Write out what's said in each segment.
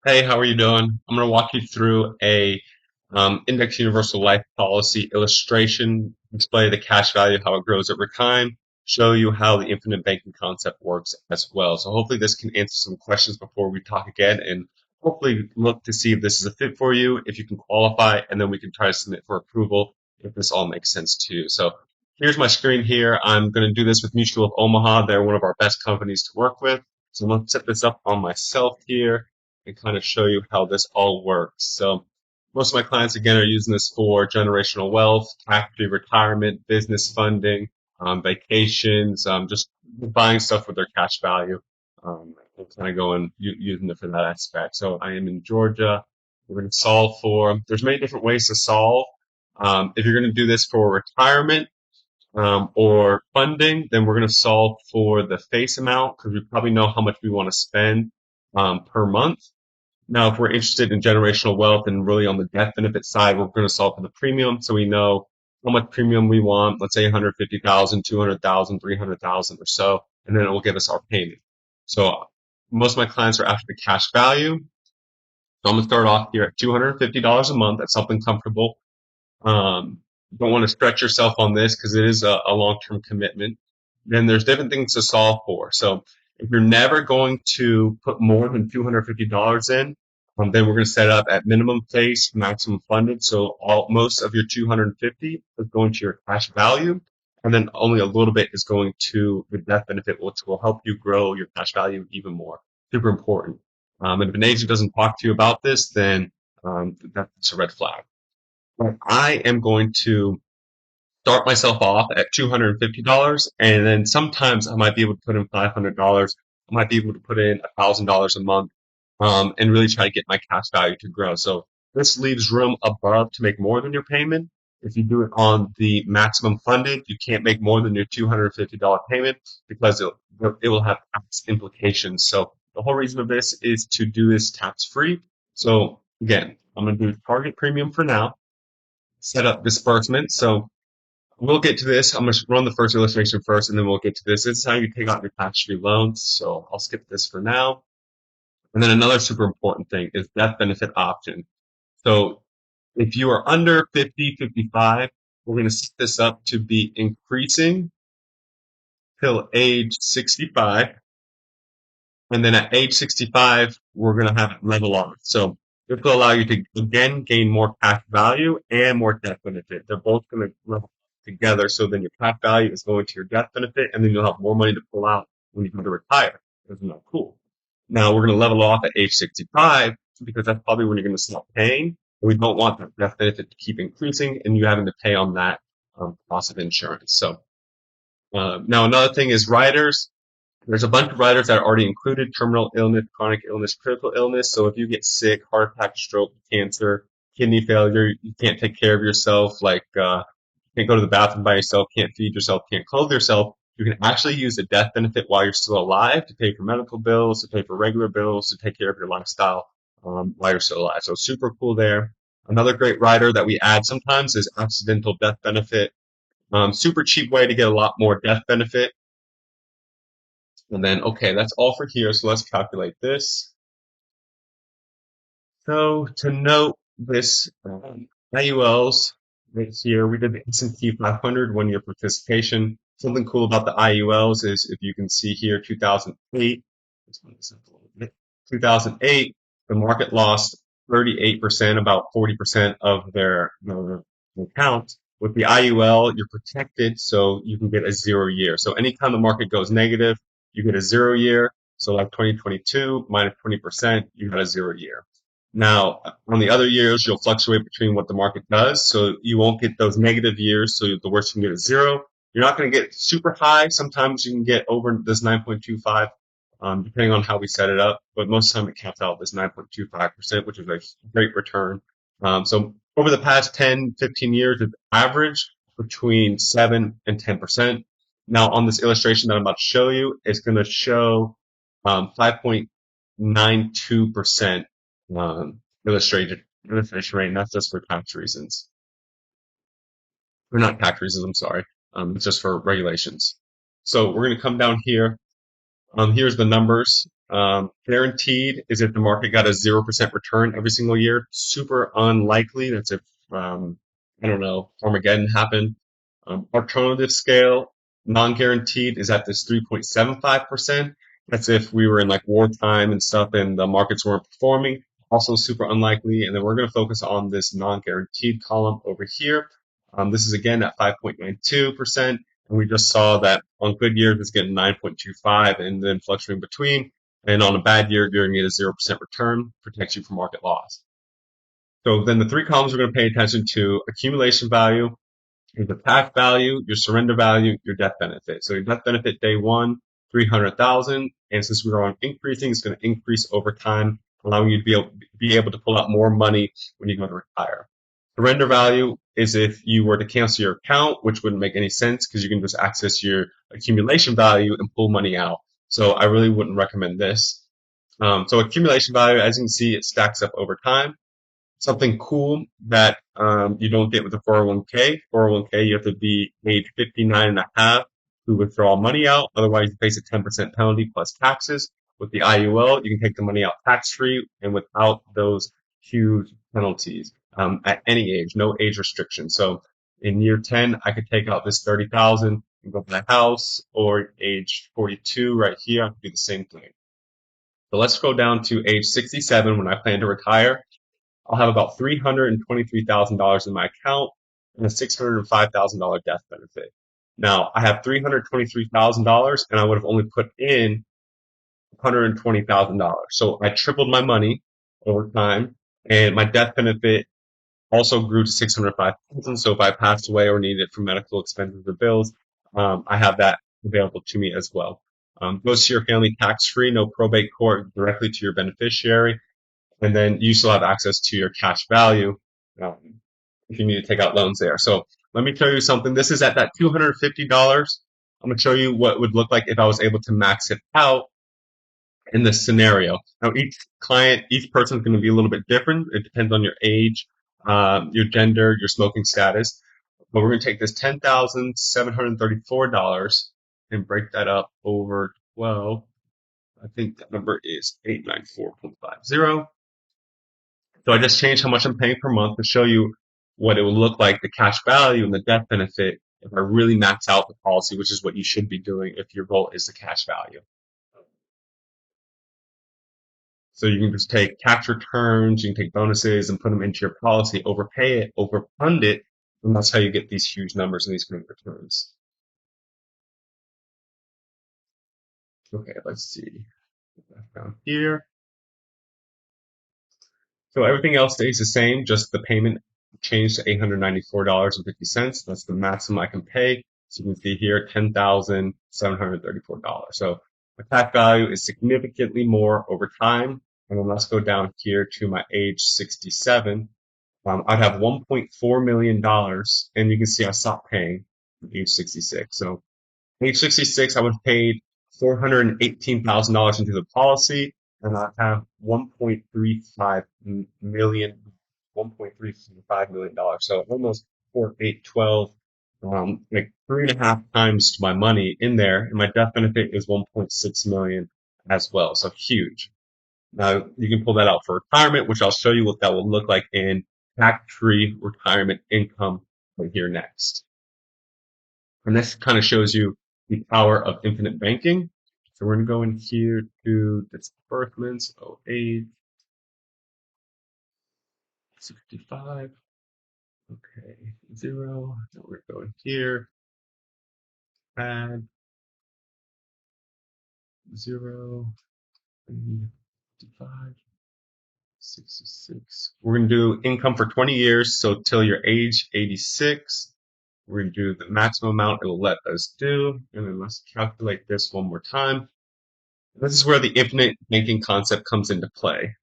Hey, how are you doing? I'm going to walk you through a index universal life policy illustration, display the cash value, how it grows over time, show you how the infinite banking concept works as well. So hopefully this can answer some questions before we talk again and hopefully look to see if this is a fit for you, if you can qualify, and then we can try to submit for approval if this all makes sense to you. So here's my screen here. I'm going to do this with Mutual of Omaha. They're one of our best companies to work with. So I'm going to set this up on myself here and kind of show you how this all works. So most of my clients, again, are using this for generational wealth, tax-free retirement, business funding, vacations, just buying stuff with their cash value. And kind of going using it for that aspect. So I am in Georgia. We're going to solve for, there's many different ways to solve. If you're going to do this for retirement, or funding, then we're going to solve for the face amount because we probably know how much we want to spend per month. Now, if we're interested in generational wealth and really on the death benefit side, we're going to solve for the premium. So we know how much premium we want, let's say 150,000, 200,000, 300,000 or so, and then it will give us our payment. So most of my clients are after the cash value. So I'm going to start off here at $250 a month. That's something comfortable. Um, don't want to stretch yourself on this because it is a long-term commitment. Then there's different things to solve for. So if you're never going to put more than $250 in, then we're going to set up at minimum face, maximum funded. So most of your 250 is going to your cash value, and then only a little bit is going to the death benefit, which will help you grow your cash value even more. Super important. And if an agent doesn't talk to you about this, then that's a red flag. But I am going to start myself off at $250, and then sometimes I might be able to put in $500. I might be able to put in $1,000 a month, and really try to get my cash value to grow. So this leaves room above to make more than your payment. If you do it on the maximum funded, you can't make more than your $250 payment because it will have tax implications. So the whole reason of this is to do this tax free. So again, I'm going to do target premium for now, set up disbursement. So we'll get to this. I'm going to run the first illustration first, and then we'll get to this. This is how you take out your tax-free loans. So I'll skip this for now. And then another super important thing is death benefit option. So if you are under 50, 55, we're going to set this up to be increasing till age 65. And then at age 65, we're going to have it level off. So this will allow you to, again, gain more cash value and more death benefit. They're both going to level together. So then your cash value is going to your death benefit, and then you'll have more money to pull out when you go to retire. Isn't that cool? Now we're going to level off at age 65 because that's probably when you're going to stop paying. And we don't want that death benefit to keep increasing and you having to pay on that cost of insurance. So now another thing is riders. There's a bunch of riders that are already included: terminal illness, chronic illness, critical illness. So if you get sick, heart attack, stroke, cancer, kidney failure, you can't take care of yourself, like can't go to the bathroom by yourself, can't feed yourself, can't clothe yourself, you can actually use a death benefit while you're still alive to pay for medical bills, to pay for regular bills, to take care of your lifestyle while you're still alive. So super cool there. Another great rider that we add sometimes is accidental death benefit. Super cheap way to get a lot more death benefit. And then, okay, that's all for here. So let's calculate this. So to note this, IULs right here, we did the S&P 500 1-year participation. Something cool about the IULs is if you can see here, 2008, let's move this up a little bit. 2008, the market lost 38%, about 40% of their account. With the IUL, you're protected, so you can get a 0 year. So anytime the market goes negative, you get a 0 year. So like 2022, minus 20%, you got a 0 year. Now, on the other years, you'll fluctuate between what the market does, so you won't get those negative years, so the worst you can get is 0. You're not going to get super high. Sometimes you can get over this 9.25, depending on how we set it up, but most of the time it caps out this 9.25%, which is a great return. So over the past 10, 15 years, it's averaged between 7 and 10%. Now, on this illustration that I'm about to show you, it's going to show 5.92% illustration rate, and that's just for tax reasons. Or not tax reasons, I'm sorry. It's just for regulations. So we're going to come down here. Here's the numbers. Guaranteed is if the market got a 0% return every single year. Super unlikely. That's if, I don't know, Armageddon happened. Alternative scale, non-guaranteed is at this 3.75%. That's if we were in like wartime and stuff and the markets weren't performing. Also super unlikely. And then we're going to focus on this non-guaranteed column over here. This is again at 5.92%. And we just saw that on good years, it's getting 9.25 and then fluctuating between. And on a bad year, you're going to get a 0% return, protects you from market loss. So then the three columns we're going to pay attention to: accumulation value, your cash value, your surrender value, your death benefit. So your death benefit day one, 300,000. And since we're on increasing, it's going to increase over time, allowing you to be able to pull out more money when you go to retire. Surrender value is if you were to cancel your account, which wouldn't make any sense because you can just access your accumulation value and pull money out. So I really wouldn't recommend this. So accumulation value, as you can see, it stacks up over time. Something cool that you don't get with a 401k. 401k, you have to be age 59 and a half to withdraw money out. Otherwise, you face a 10% penalty plus taxes. With the IUL, you can take the money out tax-free and without those huge penalties at any age, no age restriction. So in year 10, I could take out this 30,000 and go buy a house, or age 42 right here, I could do the same thing. So let's go down to age 67 when I plan to retire. I'll have about $323,000 in my account and a $605,000 death benefit. Now, I have $323,000 and I would have only put in $120,000. So I tripled my money over time, and my death benefit also grew to $605,000. So if I passed away or needed it for medical expenses or bills, I have that available to me as well. Goes to your family tax-free, no probate court, directly to your beneficiary. And then you still have access to your cash value if you need to take out loans there. So let me show you something. This is at that $250. I'm going to show you what it would look like if I was able to max it out in this scenario. Now, each client, each person is going to be a little bit different. It depends on your age, your gender, your smoking status. But we're going to take this $10,734 and break that up over 12. I think that number is 894.50. So I just changed how much I'm paying per month to show you what it would look like, the cash value and the death benefit, if I really max out the policy, which is what you should be doing if your goal is the cash value. So you can just take tax returns, you can take bonuses and put them into your policy, overpay it, overfund it, and that's how you get these huge numbers and these great returns. Okay, let's see. Down here. So everything else stays the same, just the payment changed to $894.50. That's the maximum I can pay. So you can see here, $10,734. So my tax value is significantly more over time. And then let's go down here to my age 67. I'd have $1.4 million, and you can see I stopped paying at age 66. So age 66, I would have paid $418,000 into the policy, and I have $1.35 million, $1.355 million. So almost 4, 8, 12, like 3.5 times my money in there. And my death benefit is 1.6 million as well. So huge. Now you can pull that out for retirement, which I'll show you what that will look like in tax-free retirement income right here next. And this kind of shows you the power of infinite banking. So we're going to go in here to disbursements, age 65. Okay, 0. Now we're going here, add 0, 55, 66. We're going to do income for 20 years, so till your age 86. We're going to do the maximum amount it will let us do, and then let's calculate this one more time. This is where the infinite banking concept comes into play.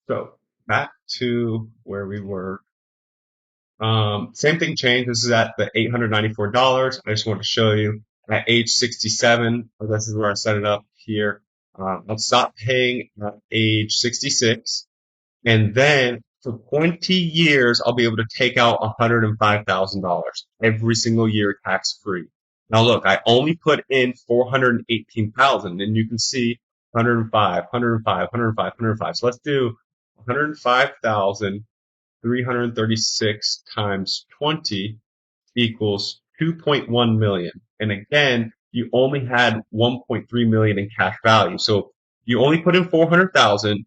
So back to where we were. Same thing changed. This is at the $894. I just want to show you at age 67. This is where I set it up here. I'll stop paying at age 66. And then for 20 years, I'll be able to take out $105,000 every single year tax free. Now look, I only put in $418,000, and you can see 105, 105, 105, 105. So let's do 105,336 times 20 equals 2.1 million. And again, you only had 1.3 million in cash value. So you only put in 400,000.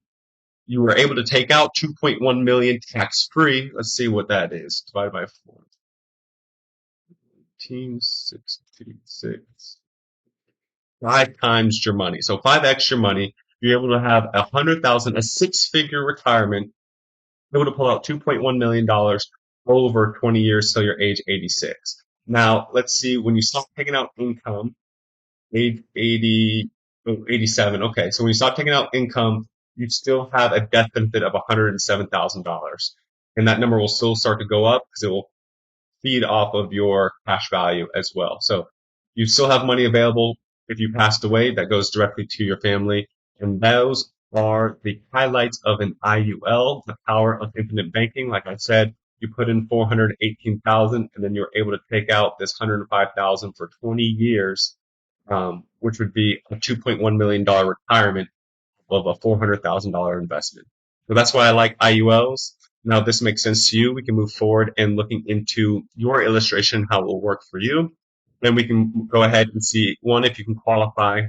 You were able to take out 2.1 million tax free. Let's see what that is. Divided by 4. 1866. 5 times your money. So 5x your money. You're able to have 100,000, a 6-figure retirement, able to pull out $2.1 million over 20 years till your age 86. Now, let's see, when you stop taking out income, age 80, 87. Okay, so when you stop taking out income, you still have a death benefit of $107,000. And that number will still start to go up because it will feed off of your cash value as well. So you still have money available if you passed away that goes directly to your family. And those are the highlights of an IUL, the power of infinite banking. Like I said, you put in 418,000 and then you're able to take out this 105,000 for 20 years, which would be a $2.1 million retirement of a $400,000 investment. So that's why I like IULs. Now, if this makes sense to you, we can move forward and looking into your illustration, how it will work for you. Then we can go ahead and see, one, if you can qualify,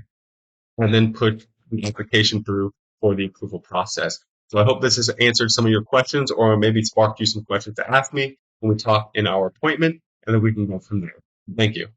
and then put the application through for the approval process. So I hope this has answered some of your questions, or maybe sparked you some questions to ask me when we talk in our appointment, and then we can go from there. Thank you.